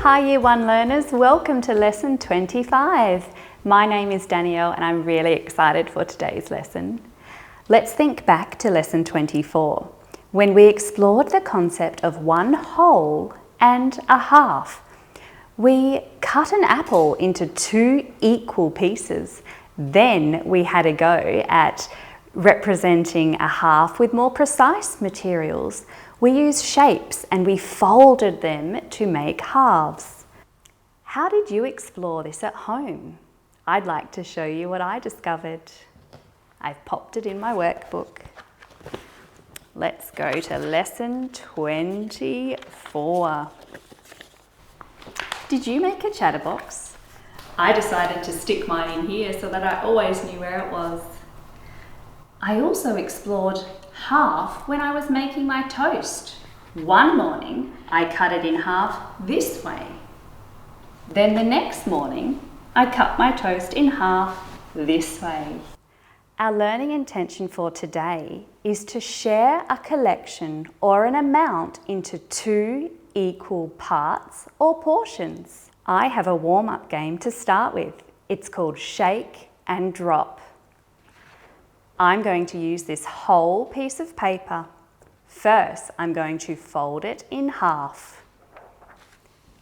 Hi Year 1 learners, welcome to lesson 25. My name is Danielle and I'm really excited for today's lesson. Let's think back to lesson 24, when we explored the concept of one whole and a half. We cut an apple into two equal pieces. Then we had a go at representing a half with more precise materials. We used shapes and we folded them to make halves. How did you explore this at home? I'd like to show you what I discovered. I've popped it in my workbook. Let's go to lesson 24. Did you make a chatterbox? I decided to stick mine in here so that I always knew where it was. I also explored half when I was making my toast. One morning, I cut it in half this way. Then the next morning, I cut my toast in half this way. Our learning intention for today is to share a collection or an amount into two equal parts or portions. I have a warm-up game to start with. It's called Shake and Drop. I'm going to use this whole piece of paper. First, I'm going to fold it in half.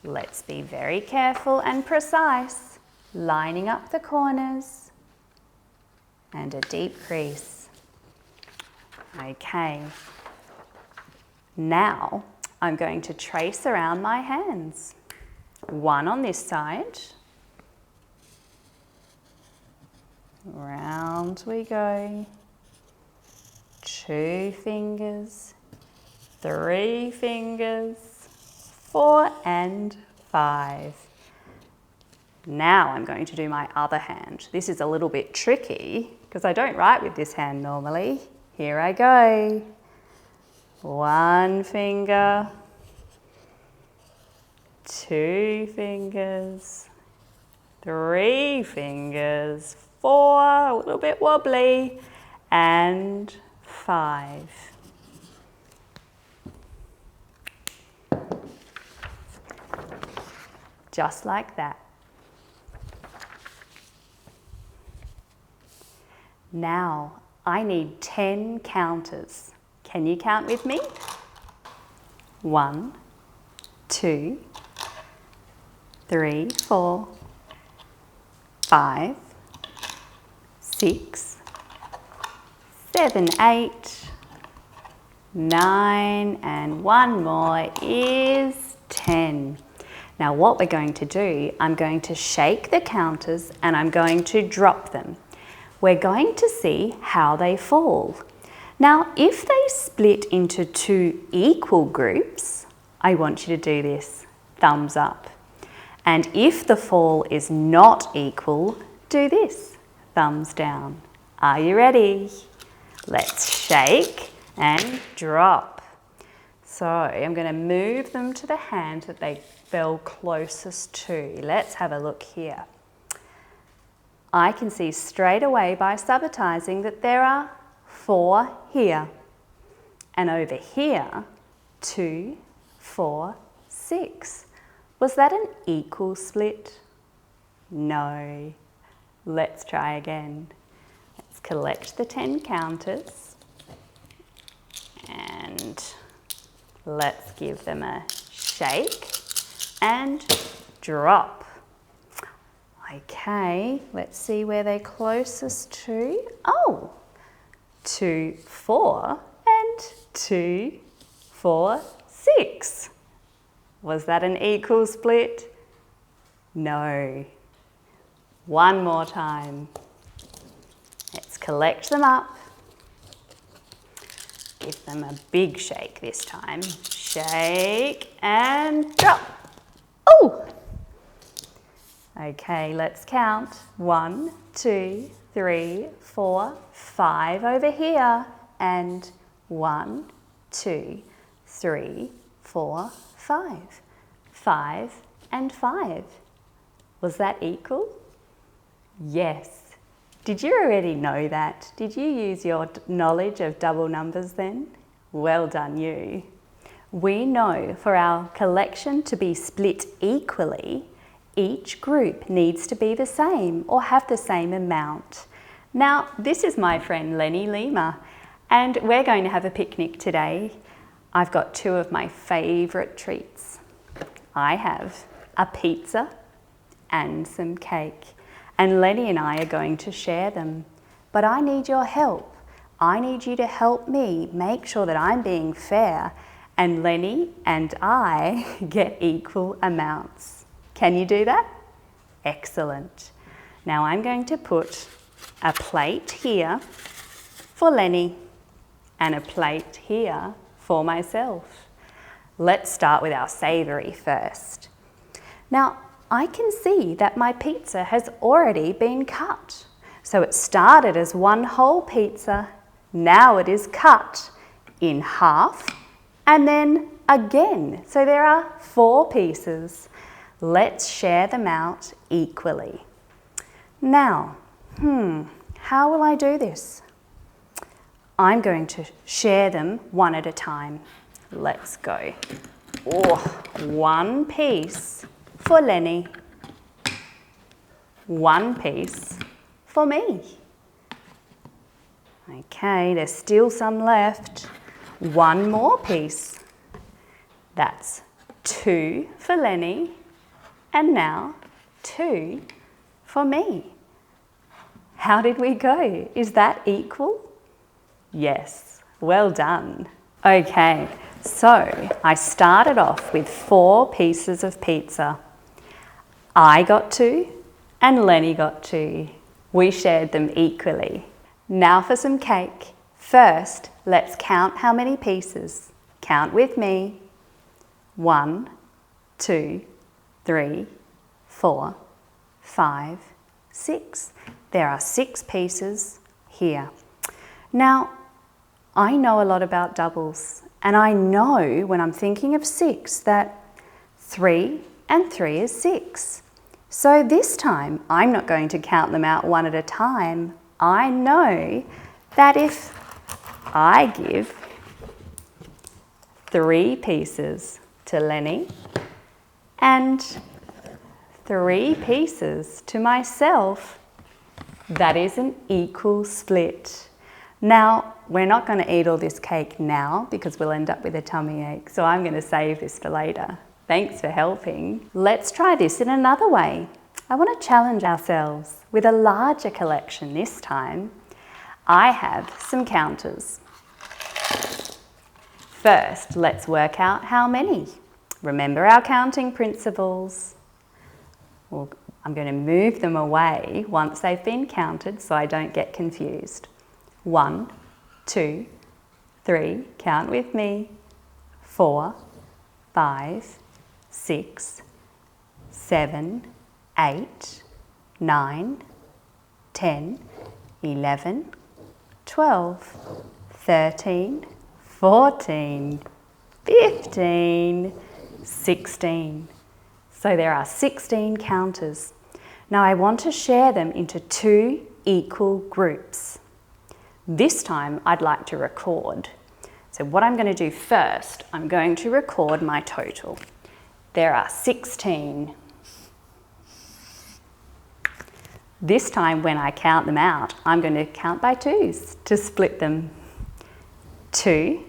Let's be very careful and precise, lining up the corners and a deep crease. Okay, now I'm going to trace around my hands. One on this side. Round we go. 2 fingers, 3 fingers, 4 and 5. Now I'm going to do my other hand. This is a little bit tricky because I don't write with this hand normally. Here I go. 1 finger, 2 fingers, 3 fingers, 4, a little bit wobbly, and 5. Just like that. Now, I need 10 counters. Can you count with me? 1, 2, 3, 4, 5, 6, 7, 8, 9, and one more is 10. Now what we're going to do, I'm going to shake the counters and I'm going to drop them. We're going to see how they fall. Now, if they split into 2 equal groups, I want you to do this, thumbs up. And if the fall is not equal, do this, thumbs down. Are you ready? Let's shake and drop. So I'm going to move them to the hand that they fell closest to. Let's have a look here. I can see straight away by subitizing that there are 4 here. And over here, 2, 4, 6. Was that an equal split? No. Let's try again. Let's collect the 10 counters and let's give them a shake and drop. Okay, let's see where they're closest to. Oh, 2, 4 and 2, 4, 6. Was that an equal split? No. One more time. Let's collect them up. Give them a big shake this time. Shake and drop. Oh! Okay, let's count. 1, 2, 3, 4, 5 over here. And 1, 2, 3, 4, 5. 5 and 5. Was that equal? Yes. Did you already know that? Did you use your knowledge of double numbers then? Well done you. We know for our collection to be split equally, each group needs to be the same or have the same amount. Now, this is my friend Lenny Lima, and we're going to have a picnic today. I've got two of my favourite treats. I have a pizza and some cake, and Lenny and I are going to share them. But I need your help. I need you to help me make sure that I'm being fair and Lenny and I get equal amounts. Can you do that? Excellent. Now I'm going to put a plate here for Lenny and a plate here for myself. Let's start with our savoury first. Now I can see that my pizza has already been cut. So it started as one whole pizza, now it is cut in half and then again. So there are 4 pieces. Let's share them out equally. Now, how will I do this? I'm going to share them one at a time. Let's go. One piece for Lenny. One piece for me. Okay, there's still some left. One more piece. That's 2 for Lenny, and now 2 for me. How did we go? Is that equal? Yes, well done. Okay, so I started off with 4 pieces of pizza. I got 2 and Lenny got 2. We shared them equally. Now for some cake. First, let's count how many pieces. Count with me. 1, 2, 3, 4, 5, 6. There are 6 pieces here. Now, I know a lot about doubles, and I know when I'm thinking of 6 that 3 and 3 is 6. So this time, I'm not going to count them out one at a time. I know that if I give 3 pieces to Lenny and 3 pieces to myself, that is an equal split. Now, we're not going to eat all this cake now because we'll end up with a tummy ache, so I'm going to save this for later. Thanks for helping. Let's try this in another way. I want to challenge ourselves with a larger collection this time. I have some counters. First, let's work out how many. Remember our counting principles. Well, I'm going to move them away once they've been counted so I don't get confused. 1, 2, 3, count with me. 4, 5, 6, 7, 8, 9, 10, 11, 12, 13, 14, 15, 16. So there are 16 counters. Now I want to share them into 2 equal groups. This time I'd like to record. So what I'm going to do first, I'm going to record my total. There are 16. This time when I count them out, I'm going to count by 2s to split them. 2,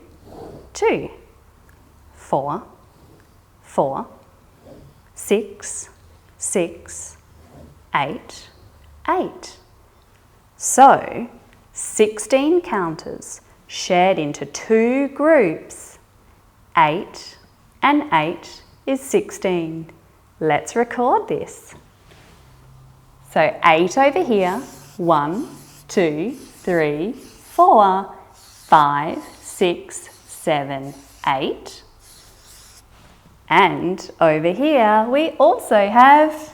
2, 4, 4, 6, 6, 8, 8. So, 16 counters shared into 2 groups. 8 and 8 is 16. Let's record this. So 8 over here, 1, 2, 3, 4, 5, 6, 7, 8. And over here we also have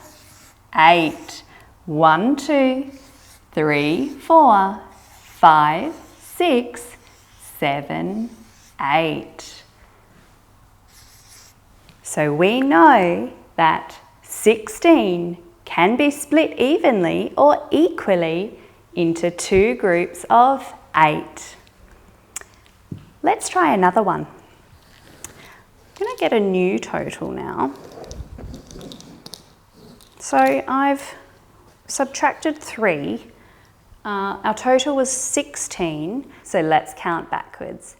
8. 1, 2, 3, 4, 5, 6, 7, 8. So we know that 16 can be split evenly or equally into 2 groups of 8. Let's try another one. I'm going to get a new total now. So I've subtracted 3. Our total was 16, so let's count backwards.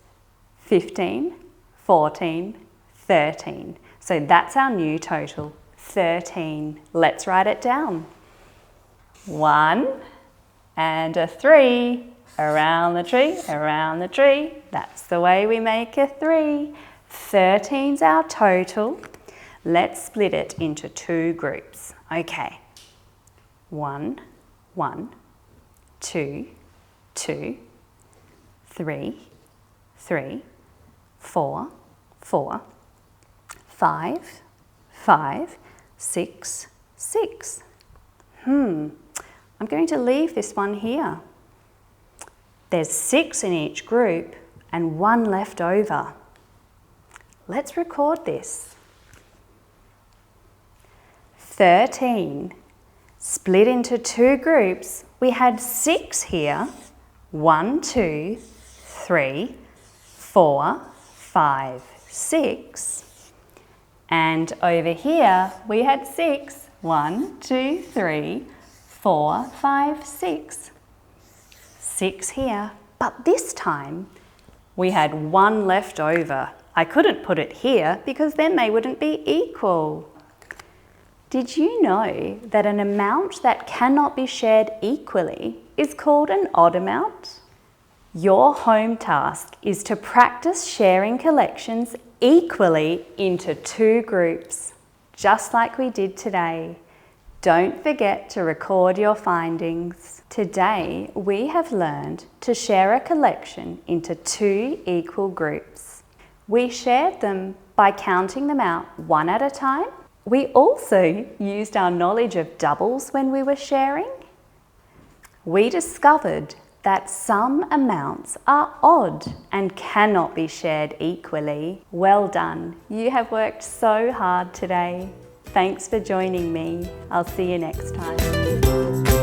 15, 14, 13. So that's our new total, 13. Let's write it down. 1 and a 3, around the tree, around the tree. That's the way we make a 3. 13's our total. Let's split it into 2 groups. Okay. 1, 1, 2, 2, 3, 3, 4, 4, 5, 5, 6, 6. I'm going to leave this one here. There's 6 in each group and 1 left over. Let's record this. 13. Split into 2 groups. We had 6 here. 1, 2, 3, 4, 5, 6. And over here we had 6. 1, 2, 3, 4, 5, 6. 6 here. But this time we had 1 left over. I couldn't put it here because then they wouldn't be equal. Did you know that an amount that cannot be shared equally is called an odd amount? Your home task is to practice sharing collections equally into 2 groups, just like we did today. Don't forget to record your findings. Today, we have learned to share a collection into 2 equal groups. We shared them by counting them out one at a time. We also used our knowledge of doubles when we were sharing. We discovered that some amounts are odd and cannot be shared equally. Well done. You have worked so hard today. Thanks for joining me. I'll see you next time.